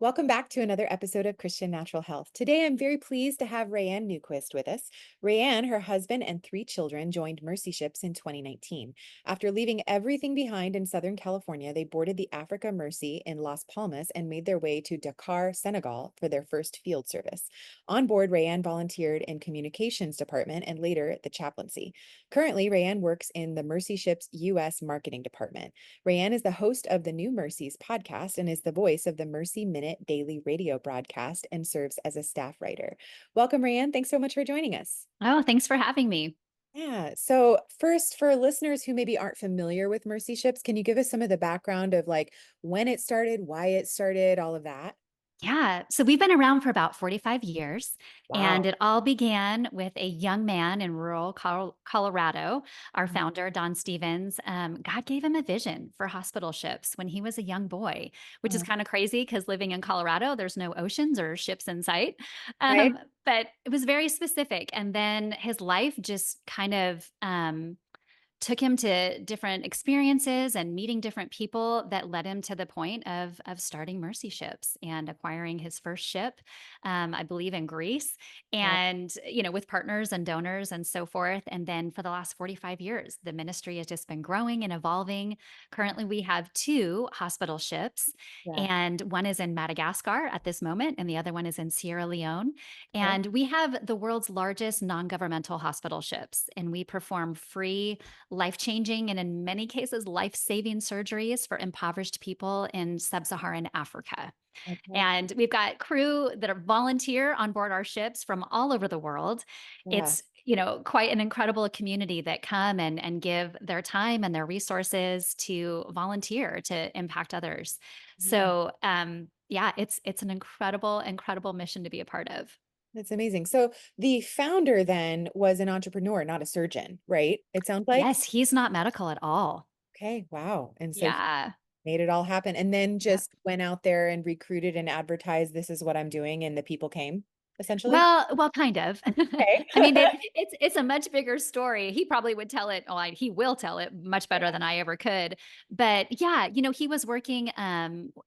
Welcome back to another episode of Christian Natural Health. Today, I'm very pleased to have Raeanne Newquist with us. Raeanne, her husband, and three children joined Mercy Ships in 2019. After leaving everything behind in Southern California, they boarded the Africa Mercy in Las Palmas and made their way to Dakar, Senegal for their first field service. On board, Raeanne volunteered in communications department and later the chaplaincy. Currently, Raeanne works in the Mercy Ships U.S. marketing department. Raeanne is the host of the New Mercies podcast and is the voice of the Mercy Minute daily radio broadcast and serves as a staff writer. Welcome, Raeanne. Thanks so much for joining us. Oh, thanks for having me. Yeah. So first, for listeners who maybe aren't familiar with Mercy Ships, can you give us some of the background of like when it started, why it started, all of that? Yeah. So we've been around for about 45 years, and Wow. it all began with a young man in rural Colorado. Our Mhm. founder, Don Stevens, God gave him a vision for hospital ships when he was a young boy, which is Uh, kind of crazy because living in Colorado, there's no oceans or ships in sight. right? But it was very specific. And then his life just kind of, took him to different experiences and meeting different people that led him to the point of starting Mercy Ships and acquiring his first ship, I believe in Greece, Wow. and with partners and donors and so forth. And then for the last 45 years, the ministry has just been growing and evolving. Currently, we have two hospital ships, Yeah. and one is in Madagascar at this moment, and the other one is in Sierra Leone. Okay. And we have the world's largest non-governmental hospital ships, and we perform free, life-changing, and in many cases, life-saving surgeries for impoverished people in sub-Saharan Africa. Okay. And we've got crew that are volunteer on board our ships from all over the world. Yeah. It's quite an incredible community that come and give their time and their resources to volunteer to impact others. Yeah. So yeah, it's an incredible mission to be a part of. That's amazing. So the founder then was an entrepreneur, not a surgeon, right? It sounds like. Yes, he's not medical at all. Okay. Wow. And so Yeah. made it all happen and then Yep. just went out there and recruited and advertised, "This is what I'm doing," and the people came, essentially? Well, kind of. Okay. I mean, it's a much bigger story. He probably would tell it. Oh, he will tell it much better than I ever could. But yeah, he was working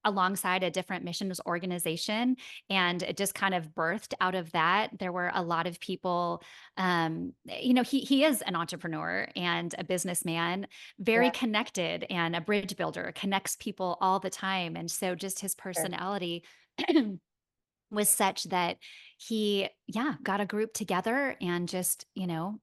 alongside a different missions organization, and it just kind of birthed out of that. There were a lot of people. He is an entrepreneur and a businessman, very Yeah, connected and a bridge builder. Connects people all the time, and so just his sure. personality. Was such that he, yeah, got a group together and just,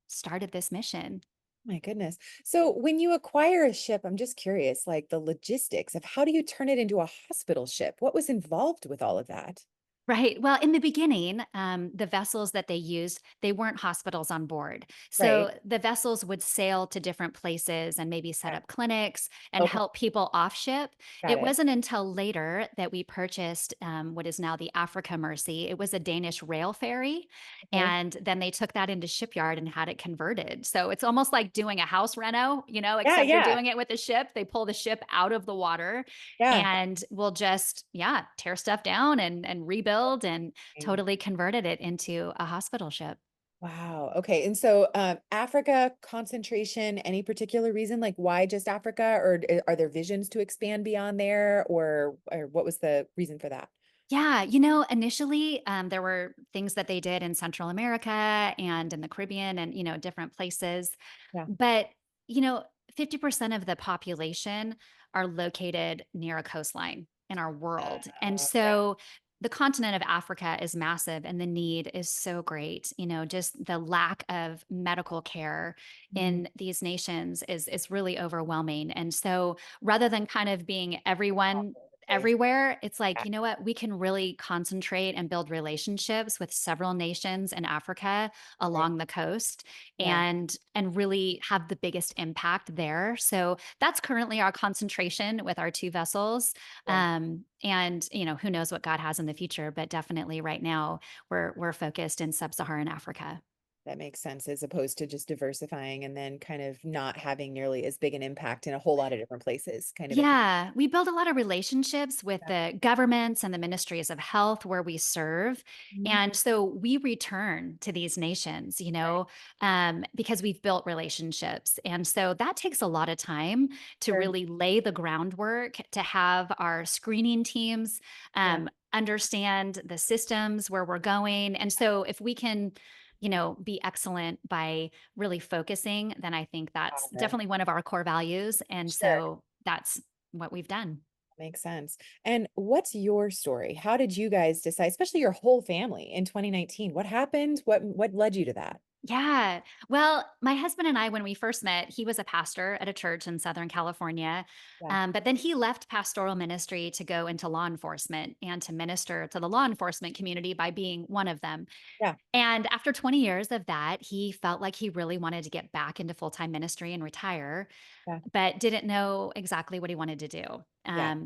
started this mission. My goodness. So when you acquire a ship, I'm just curious, like, the logistics of how do you turn it into a hospital ship? What was involved with all of that? Right. Well, in the beginning, the vessels that they used, they weren't hospitals on board. Right. So the vessels would sail to different places and maybe set Yeah. up clinics and Okay, help people off ship. got It it. wasn't until later that we purchased what is now the Africa Mercy. It was a Danish rail ferry. Okay. And then they took that into shipyard and had it converted. So it's almost like doing a house reno, Yeah, except you're yeah. doing it with a ship. They pull the ship out of the water Yeah. and we'll just, yeah, tear stuff down and rebuild and Mm. totally converted it into a hospital ship. Wow. Okay. And so Africa concentration, any particular reason, like why just Africa, or are there visions to expand beyond there, or what was the reason for that? Yeah, initially there were things that they did in Central America and in the Caribbean and different places, Yeah. but you know 50% of the population are located near a coastline in our world, and Yeah. so the continent of Africa is massive and the need is so great. Just the lack of medical care Mhm. in these nations is really overwhelming, and so rather than kind of being everyone All over the place. everywhere, it's like, Yeah. you know what? We can really concentrate and build relationships with several nations in Africa Right. along the coast Yeah. and really have the biggest impact there. So that's currently our concentration with our two vessels. Yeah. And who knows what God has in the future, but definitely right now we're focused in sub-Saharan Africa. That makes sense as opposed to just diversifying and then kind of not having nearly as big an impact in a whole lot of different places, kind of a thing. Yeah, we build a lot of relationships with Yeah. the governments and the ministries of health where we serve. Mhm. And so we return to these nations, Right. because we've built relationships. And so that takes a lot of time to Sure. really lay the groundwork, to have our screening teams Yeah. understand the systems where we're going. And so if we can, be excellent by really focusing, then I think that's Got it. definitely one of our core values. And Sure. so that's what we've done. Makes sense. And what's your story? How did you guys decide, especially your whole family in 2019? What happened? What led you to that? Yeah. Well, my husband and I, when we first met, he was a pastor at a church in Southern California. Yeah. But then he left pastoral ministry to go into law enforcement and to minister to the law enforcement community by being one of them. Yeah. And after 20 years of that, he felt like he really wanted to get back into full time ministry and retire, Yeah. but didn't know exactly what he wanted to do. Yeah.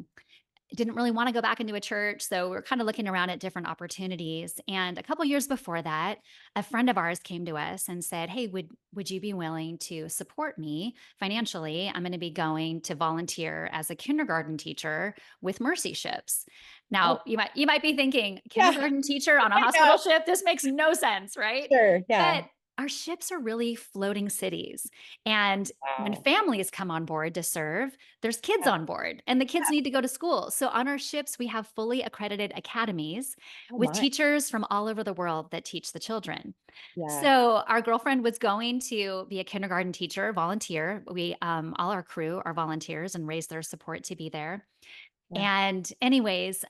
Didn't really want to go back into a church, so we're kind of looking around at different opportunities. And a couple years before that, a friend of ours came to us and said, "Hey, would you be willing to support me financially? I'm going to be going to volunteer as a kindergarten teacher with Mercy Ships." Oh, Now, you might be thinking, yeah. kindergarten teacher on a I hospital know. ship? This makes no sense, right? Sure. Yeah. But our ships are really floating cities. And when Wow. families come on board to serve, there's kids Yeah. on board and the kids Yeah. need to go to school. So on our ships, we have fully accredited academies Oh with my. teachers from all over the world that teach the children. Yeah. So our girlfriend was going to be a kindergarten teacher, volunteer. All our crew are volunteers and raise their support to be there. Yeah. And anyways,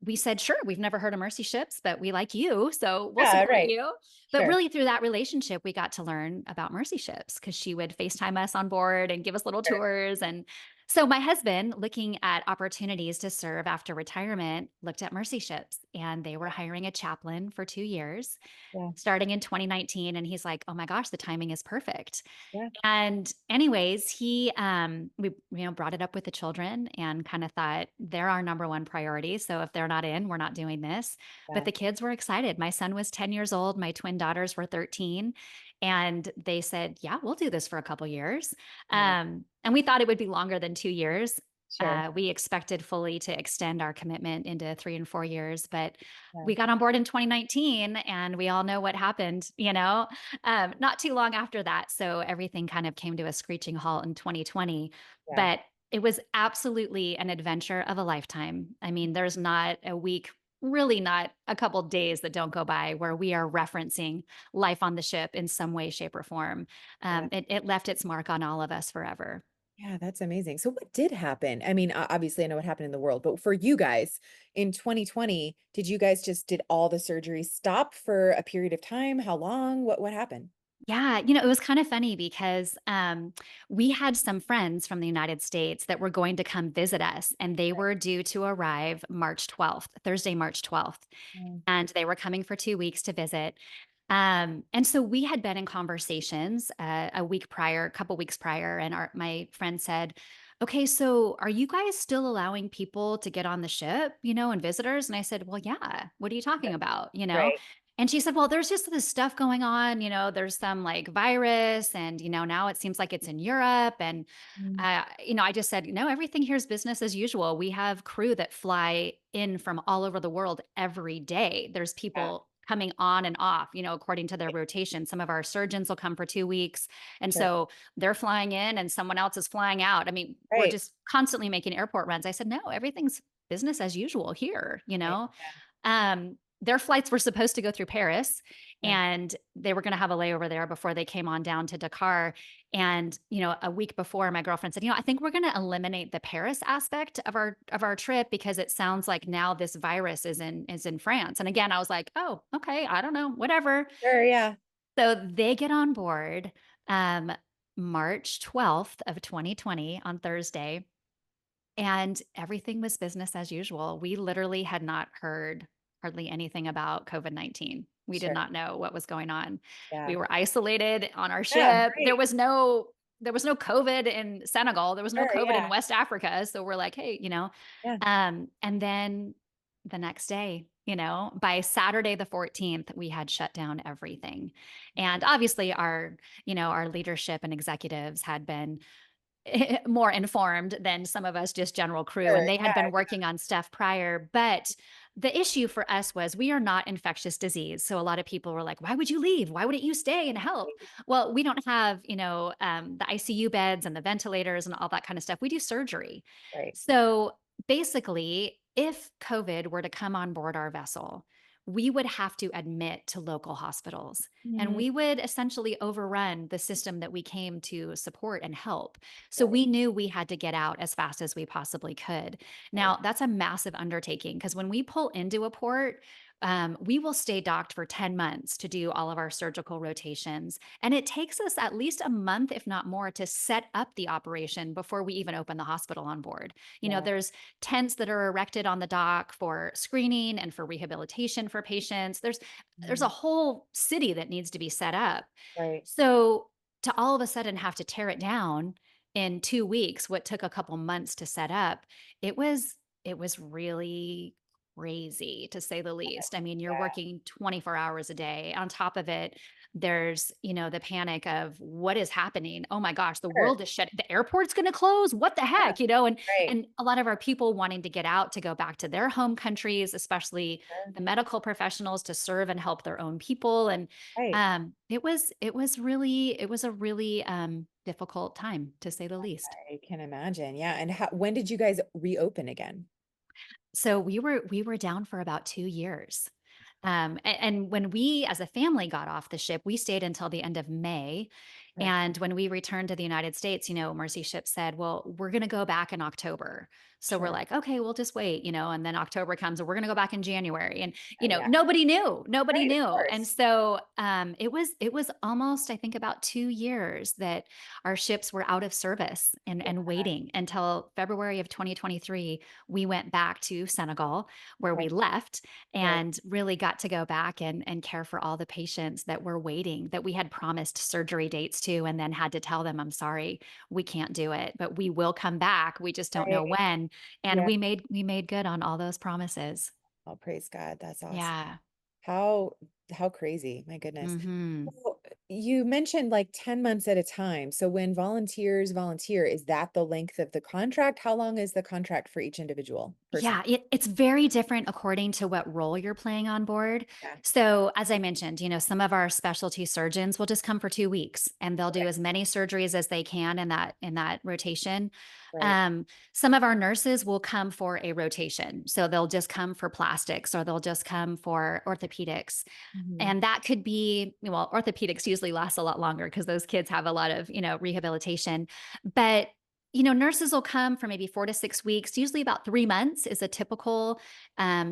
we said, sure, we've never heard of Mercy Ships, but we like you, so we'll Yeah. support Right. you. But Sure. really, through that relationship, we got to learn about Mercy Ships because she would FaceTime us on board and give us little Sure. tours. And so my husband, looking at opportunities to serve after retirement, looked at Mercy Ships and they were hiring a chaplain for 2 years Yeah. starting in 2019. And he's like, oh my gosh, the timing is perfect. Yeah. And anyways, we brought it up with the children and kind of thought they're our number one priority. So if they're not in, we're not doing this. But Yeah. the kids were excited. My son was 10 years old, my twin daughters were 13, and they said, "Yeah, we'll do this for a couple years." Yeah. And we thought it would be longer than 2 years. Sure. We expected fully to extend our commitment into 3 and 4 years, but Yeah. we got on board in 2019 and we all know what happened, not too long after that. So everything kind of came to a screeching halt in 2020. Yeah. But it was absolutely an adventure of a lifetime. I mean, there's not a week, really not a couple days that don't go by where we are referencing life on the ship in some way, shape, or form. Yeah. It left its mark on all of us forever. Yeah, that's amazing. So what did happen? I mean, obviously I know what happened in the world, but for you guys in 2020, did you guys just did all the surgeries stop for a period of time? How long? What happened? Yeah, it was kind of funny because we had some friends from the United States that were going to come visit us, and they were due to arrive March 12th, Thursday, March 12th. Mm. And they were coming for 2 weeks to visit. And so we had been in conversations a week prior, a couple weeks prior, and my friend said, "Okay, so are you guys still allowing people to get on the ship, and visitors?" And I said, "Well, yeah. What are you talking about?" Right. And she said, "Well, there's just this stuff going on. There's some like virus, and now it seems like it's in Europe, and Mm. I just said, no, everything here is business as usual. We have crew that fly in from all over the world every day. There's Yeah. people coming on and off, according to their rotation. Some of our surgeons will come for 2 weeks. And Sure. so they're flying in and someone else is flying out. I mean, we're Right. just constantly making airport runs. I said, no, everything's business as usual here, you Right. know? Their flights were supposed to go through Paris Yeah. and they were going to have a layover there before they came on down to Dakar. And a week before my girlfriend said, I think we're going to eliminate the Paris aspect of our trip because it sounds like now this virus is in France. And again, I was like, oh, okay, I don't know, whatever. Sure. Yeah. So they get on board um March 12th of 2020 on Thursday, and everything was business as usual. We literally had not heard hardly anything about COVID-19. We did Sure. not know what was going on. Yeah. We were isolated on our Yeah. ship. There Right. was no COVID in Senegal. There was no Sure. COVID Yeah. in West Africa. So we're like, hey. Yeah. And then the next day, By Saturday the 14th, we had shut down everything. And obviously our leadership and executives had been more informed than some of us just general crew, Sure. and they had been working on stuff prior. But the issue for us was we are not infectious disease. So a lot of people were like, why would you leave? Why wouldn't you stay and help? Right. Well, we don't have, the ICU beds and the ventilators and all that kind of stuff. We do surgery. Right. So basically, if COVID were to come on board our vessel, we would have to admit to local hospitals and Mm, we would essentially overrun the system that we came to support and help. So right. we knew we had to get out as fast as we possibly could. Right. Now, that's a massive undertaking because when we pull into a port, we will stay docked for 10 months to do all of our surgical rotations. And it takes us at least a month, if not more, to set up the operation before we even open the hospital on board. Yeah. There's tents that are erected on the dock for screening and for rehabilitation for patients. There's a Mm, whole city that needs to be set up. right. So to all of a sudden have to tear it down in 2 weeks, what took a couple months to set up, it was it was really crazy to say the least. I mean, you're Yeah. working 24 hours a day. On top of it, there's, the panic of what is happening. Oh my gosh, the Sure. world is shut. The airport's going to close. What the Yeah. heck, you know? And Right. and a lot of our people wanting to get out to go back to their home countries, especially Sure. the medical professionals to serve and help their own people. And Right. it was a really difficult time to say the least. I can imagine. Yeah. And when did you guys reopen again? So we were down for about 2 years. And when we as a family got off the ship, we stayed until the end of May. Right. And when we returned to the United States, Mercy Ship said, well, we're going to go back in October. So we're Sure. like, okay, we'll just wait, and then October comes and we're going to go back in January. And, Yeah. nobody Right. Of knew. And course. so it was almost, I think, about 2 years that our ships were out of service Yeah. and waiting until February of 2023. We went back to Senegal where we Right. left Right. and really got to go back and care for all the patients that were waiting that we had promised surgery dates to and then had to tell them, I'm sorry, we can't do it, but we will come back. We just don't know Right. when. And Yeah. we made good on all those promises. Oh, praise God. That's awesome. Yeah. How how crazy. My goodness. Mhm. Well, you mentioned like 10 months at a time. So when volunteers volunteer, is that the length of the contract? How long is the contract for each individual person? Yeah, it's very different according to what role you're playing on board. Yeah. So, as I mentioned, some of our specialty surgeons will just come for 2 weeks and they'll do Okay. as many surgeries as they can in that rotation. Right. Some of our nurses will come for a rotation. So they'll just come for plastics or they'll just come for orthopedics. Mhm. And that could be, well, orthopedics usually lasts a lot longer because those kids have a lot of, rehabilitation. But, nurses will come for maybe 4 to 6 weeks. Usually about 3 months is a typical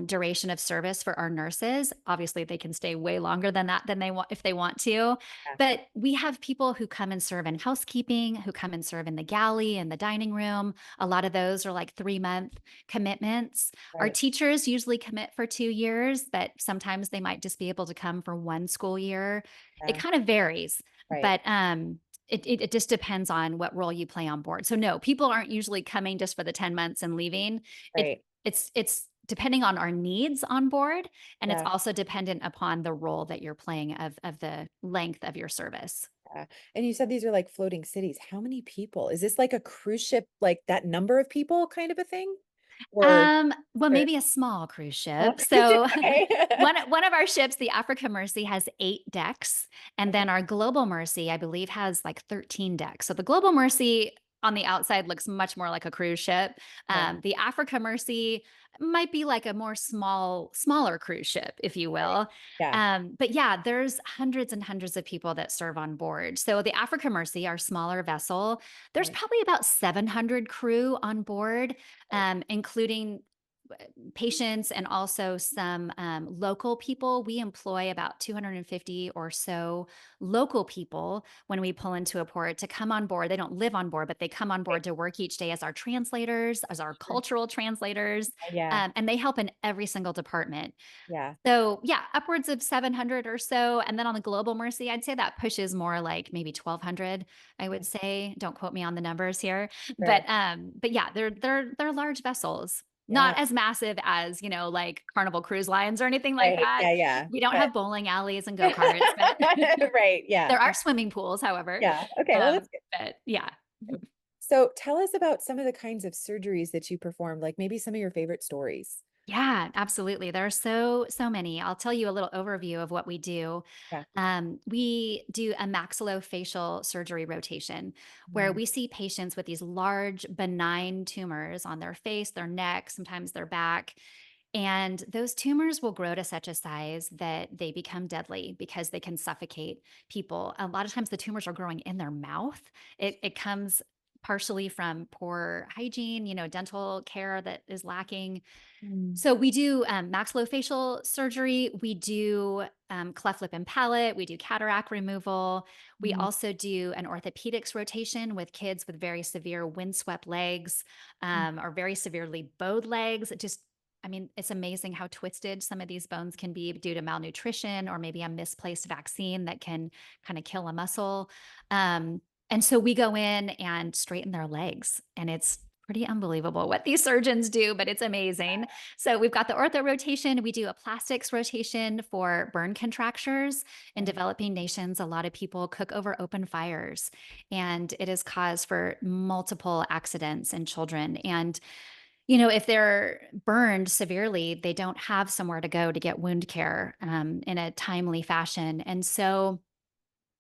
duration of service for our nurses. Obviously, they can stay way longer than that than they want if they want to. Yeah. But we have people who come and serve in housekeeping, who come and serve in the galley and the dining room. A lot of those are like 3-month commitments. Our Right. teachers usually commit for 2 years, but sometimes they might just be able to come for 1 school year. It Yeah. kind of varies, Right. but, it just depends on what role you play on board. So, no, people aren't usually coming just for the 10 months and leaving. It Right. it's depending on our needs on board, and it's Yeah. also dependent upon the role that you're playing of the length of your service. Yeah. And you said these are like floating cities. How many people? Is this like a cruise ship, like that number of people kind of a thing? Or Well, or maybe a small cruise small ship. cruise ship? So Okay. one of our ships, the Africa Mercy, has 8 decks, and Okay. then our Global Mercy, I believe, has like 13 decks. So the Global Mercy on the outside looks much more like a cruise ship. Okay. The Africa Mercy might be like a more smaller cruise ship, if you Right. will. Yeah. But yeah, there's hundreds and hundreds of people that serve on board. So the Africa Mercy, our smaller vessel, there's Right. probably about 700 crew on board, Right. including patients and also some local people. We employ about 250 or so local people when we pull into a port to come on board. They don't live on board, but they come on Right. board to work each day as our translators, as our Sure. cultural translators, Yeah. and they help in every single department. Yeah. So, yeah, upwards of 700 or so. And then on the Global Mercy, I'd say that pushes more like maybe 1,200, I would Okay. say. Don't quote me on the numbers here. Sure. But yeah, they're large vessels. Yeah. Not as massive as, like Carnival Cruise Lines or anything like Right. that. Yeah, yeah. We don't But have bowling alleys and go-karts, but right. Yeah. there are swimming pools, however. Yeah. Okay. Well, that's good. But yeah. So tell us about some of the kinds of surgeries that you performed, like maybe some of your favorite stories. Yeah, absolutely. There are so many. I'll tell you a little overview of what we do. Yeah. We do a maxillofacial surgery rotation where Mm, we see patients with these large, benign tumors on their face, their neck, sometimes their back. And those tumors will grow to such a size that they become deadly because they can suffocate people. A lot of times the tumors are growing in their mouth. It comes partially from poor hygiene, dental care that is lacking. mm, So we do maxillofacial surgery. We do cleft lip and palate. We do cataract removal. We mm, also do an orthopedics rotation with kids with very severe windswept legs mm, or very severely bowed legs. I mean, it's amazing how twisted some of these bones can be due to malnutrition or maybe a misplaced vaccine that can kind of kill a muscle. And so we go in and straighten their legs, and it's pretty unbelievable what these surgeons do, but it's amazing. So we've got the ortho rotation. We do a plastics rotation for burn contractures. In mm, developing nations, a lot of people cook over open fires, and it is cause for multiple accidents in children. And, if they're burned severely, they don't have somewhere to go to get wound care in a timely fashion. And so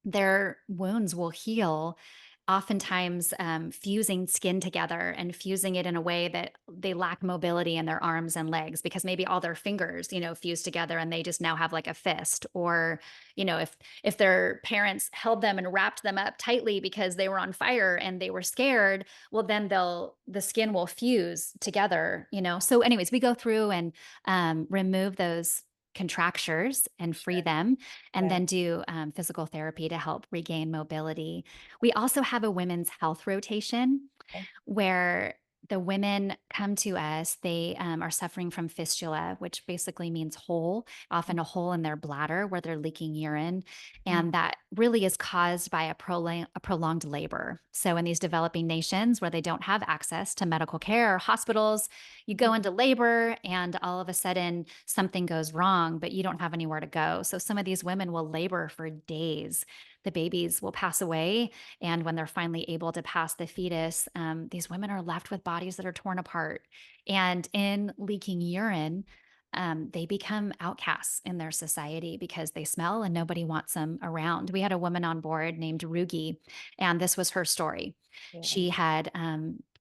their wounds will heal, oftentimes fusing skin together and fusing it in a way that they lack mobility in their arms and legs because maybe all their fingers, fuse together and they just now have like a fist. Or, if their parents held them and wrapped them up tightly because they were on fire and they were scared, well, then the skin will fuse together. So, anyways, we go through and remove those contractures and free sure. them, and Yeah. then do physical therapy to help regain mobility. We also have a women's health rotation Okay. where the women come to us. They are suffering from fistula, which basically means hole, Mm, often a hole in their bladder where they're leaking urine. mm, And that really is caused by a prolonged labor. So, in these developing nations where they don't have access to medical care or hospitals, you mm, go into labor and all of a sudden something goes wrong, but you don't have anywhere to go. So, some of these women will labor for days. The babies will pass away, and when they're finally able to pass the fetus, these women are left with bodies that are torn apart. And in leaking urine, they become outcasts in their society because they smell and nobody wants them around. We had a woman on board named Rugi, and this was her story. yeah. She had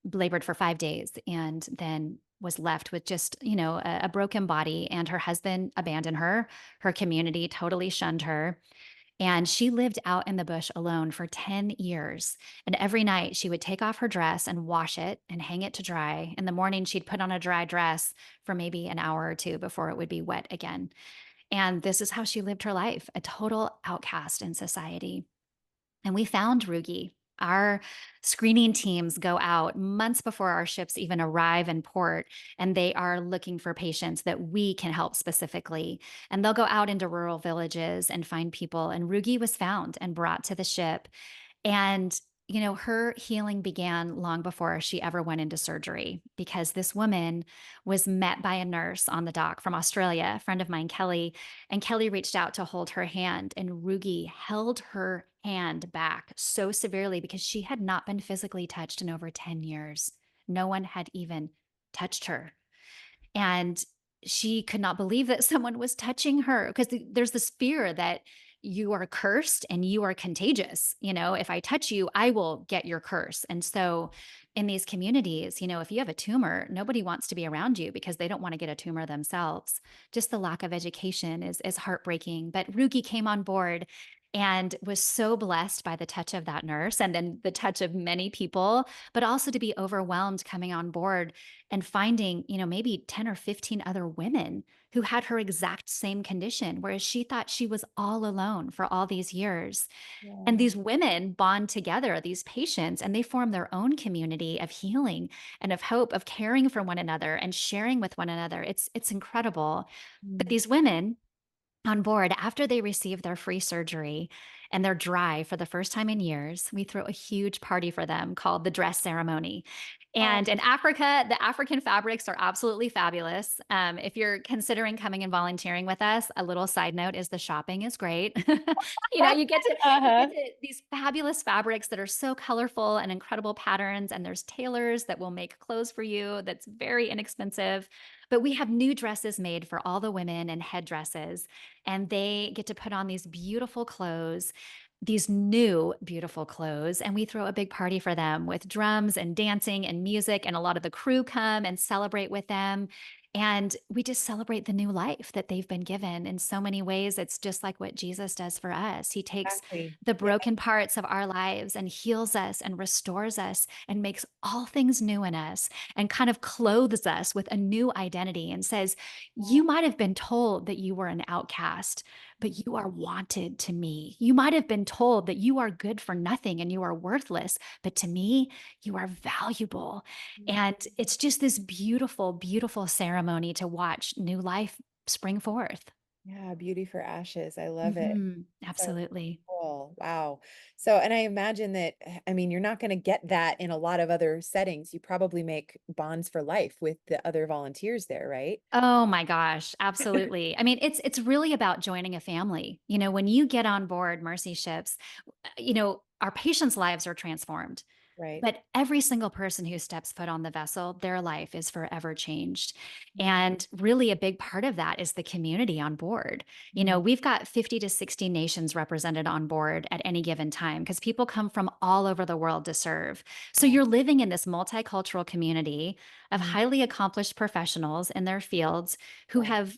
labored for 5 days and then was left with just, a broken body, and her husband abandoned her. Her community totally shunned her, and she lived out in the bush alone for 10 years. And every night she would take off her dress and wash it and hang it to dry. In the morning, she'd put on a dry dress for maybe an hour or two before it would be wet again. And this is how she lived her life, a total outcast in society. And we found Rugi. Our screening teams go out months before our ships even arrive in port, and they are looking for patients that we can help specifically. And they'll go out into rural villages and find people. And Rugi was found and brought to the ship. And, her healing began long before she ever went into surgery because this woman was met by a nurse on the dock from Australia, a friend of mine, Kelly. And Kelly reached out to hold her hand, and Rugi held her hand back so severely because she had not been physically touched in over 10 years. No one had even touched her. And she could not believe that someone was touching her because there's this fear that you are cursed and you are contagious. If I touch you, I will get your curse. And so in these communities, if you have a tumor, nobody wants to be around you because they don't want to get a tumor themselves. Just the lack of education is heartbreaking. But Rugi came on board and was so blessed by the touch of that nurse and then the touch of many people, but also to be overwhelmed coming on board and finding, maybe 10 or 15 other women who had her exact same condition, whereas she thought she was all alone for all these years. And Yeah. these women bond together, these patients, and they form their own community of healing and of hope, of caring for one another and sharing with one another. It's incredible. But Mm, these women on board, after they receive their free surgery and they're dry for the first time in years, we throw a huge party for them called the dress ceremony. Oh, And in Africa, the African fabrics are absolutely fabulous. If you're considering coming and volunteering with us, a little side note is the shopping is great. You get uh-huh. to these fabulous fabrics that are so colorful and incredible patterns, and there's tailors that will make clothes for you. That's very inexpensive. But we have new dresses made for all the women and headdresses, and they get to put on these beautiful clothes, these new beautiful clothes, and we throw a big party for them with drums and dancing and music, and a lot of the crew come and celebrate with them. And we just celebrate the new life that they've been given in so many ways. It's just like what Jesus does for us. He takes Exactly. the Yeah. broken parts of our lives and heals us and restores us and makes all things new in us and kind of clothes us with a new identity and says, you might have been told that you were an outcast, but you are wanted to me. You might have been told that you are good for nothing and you are worthless, but to me, you are valuable. And it's just this beautiful, beautiful ceremony to watch new life spring forth. Yeah, beauty for ashes. I love it. So Absolutely. cool. Wow. So, and I imagine that, I mean, you're not going to get that in a lot of other settings. You probably make bonds for life with the other volunteers there, right? Oh my gosh, absolutely. I mean, it's really about joining a family. When you get on board Mercy Ships, our patients' lives are transformed. Right. But every single person who steps foot on the vessel, their life is forever changed. Mm, And really, a big part of that is the community on board. mm, We've got 50 to 60 nations represented on board at any given time because people come from all over the world to serve. So yeah. you're living in this multicultural community of Mm, highly accomplished professionals in their fields who wow. have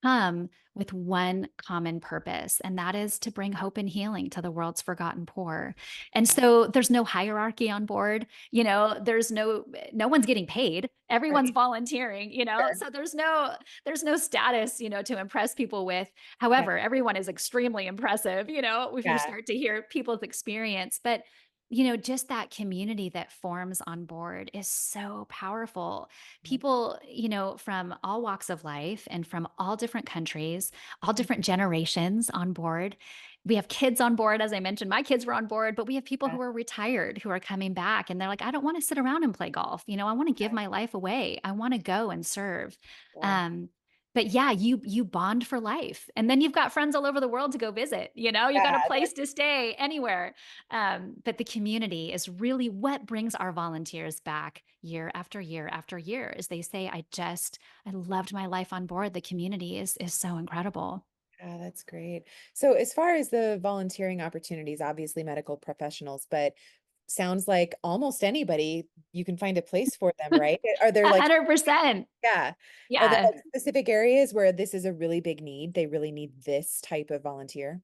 come with one common purpose, and that is to bring hope and healing to the world's forgotten poor. And Yeah. so there's no hierarchy on board. There's no one's getting paid. Everyone's Right. volunteering, Sure. so there's no status, to impress people with. Yeah. However, everyone is extremely impressive, if you Yeah. start to hear people's experience. But just that community that forms on board is so powerful. Right. People, from all walks of life and from all different countries, all Mm, different generations on board. We have kids on board. As I mentioned, my kids were on board, but we have people yeah. who are retired who are coming back and they're like, I don't want to sit around and play golf. I want to give my life away. I want to go and serve. Wow. Um, but yeah, you bond for life. And then you've got friends all over the world to go visit. You've got a Yeah. place to stay anywhere. But the community is really what brings our volunteers back year after year after year. As they say, I loved my life on board. The community is so incredible. Yeah, that's great. So, as far as the volunteering opportunities, obviously medical professionals, but sounds like almost anybody you can find a place for them, right? Are there A like, 100%. yeah, are there Yeah. like specific areas where this is a really big need? They really need this type of volunteer?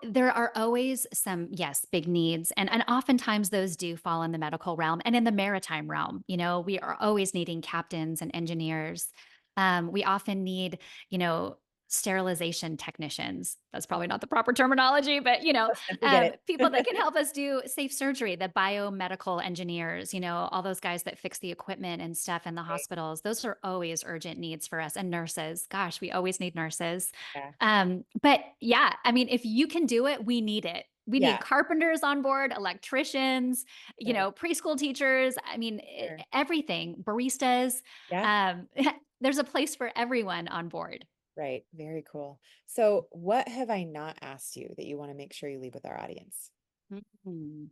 There are always some, yes, big needs. And oftentimes those do fall in the medical realm and in the maritime realm. We are always needing captains and engineers. We often need, you know, sterilization technicians. That's probably not the proper terminology, but We get it. people that can help us do safe surgery, the biomedical engineers, all those guys that fix the equipment and stuff in the Right. hospitals. Those are always urgent needs for us. And nurses. Gosh, we always need nurses. Yeah. But yeah, I mean, if you can do it, we need it. We need Yeah. carpenters on board, electricians, Sure. preschool teachers. I mean, Sure. everything, baristas. Yeah. Um, there's a place for everyone on board. Right. Very cool. So, what have I not asked you that you want to make sure you leave with our audience? Mhm.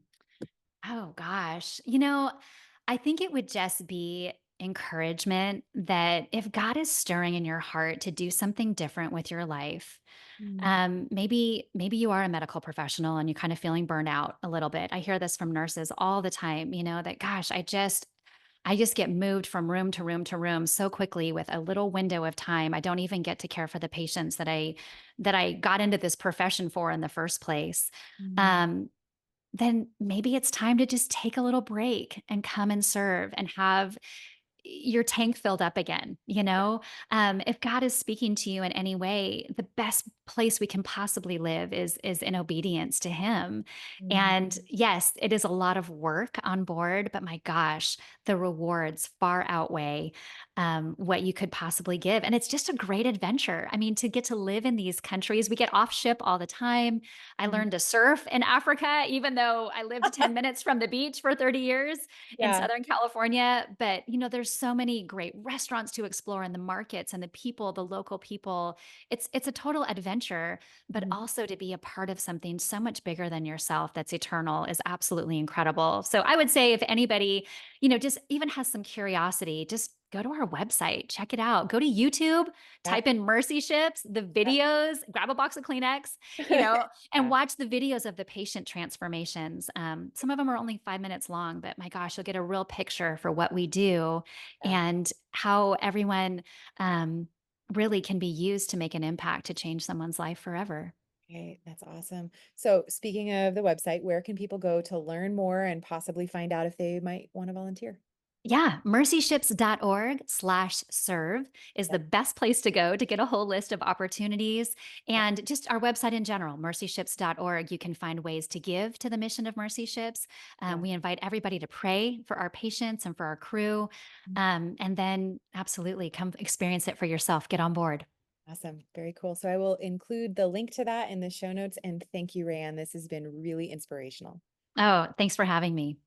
Oh gosh. I think it would just be encouragement that if God is stirring in your heart to do something different with your life, Mm, maybe you are a medical professional and you're kind of feeling burnt out a little bit. I hear this from nurses all the time, that gosh, I just get moved from room to room to room so quickly with a little window of time. I don't even get to care for the patients that I got into this profession for in the first place. mm, Um, then maybe it's time to just take a little break and come and serve and have your tank filled up again, you know? If God is speaking to you in any way, the best place we can possibly live is in obedience to him. Mhm. And yes, it is a lot of work on board, but my gosh, the rewards far outweigh what you could possibly give. And it's just a great adventure. I mean, to get to live in these countries, we get off ship all the time. I Mhm. learned to surf in Africa, even though I lived 10 minutes from the beach for 30 years in Yeah. Southern California. But, there's so many great restaurants to explore in the markets and the people, the local people. It's a total adventure, but Mhm. also to be a part of something so much bigger than yourself that's eternal is absolutely incredible. So I would say if anybody, just even has some curiosity, just go to our website, check it out. Go to YouTube, Yep. type in Mercy Ships, the Yep. videos, grab a box of Kleenex, you know, and Yeah. watch the videos of the patient transformations. Some of them are only 5 minutes long, but my gosh, you'll get a real picture for what we do Yeah. and how everyone um, really can be used to make an impact to change someone's life forever. Okay, that's awesome. So, speaking of the website, where can people go to learn more and possibly find out if they might want to volunteer? Yeah, mercyships.org/serve is Yeah. the best place to go to get a whole list of opportunities and just our website in general, mercyships.org. You can find ways to give to the mission of Mercy Ships. Yeah. We invite everybody to pray for our patients and for our crew. Mhm. And then absolutely come experience it for yourself. Get on board. Awesome. Very cool. So, I will include the link to that in the show notes. And thank you, Rayanne. This has been really inspirational. Oh, thanks for having me.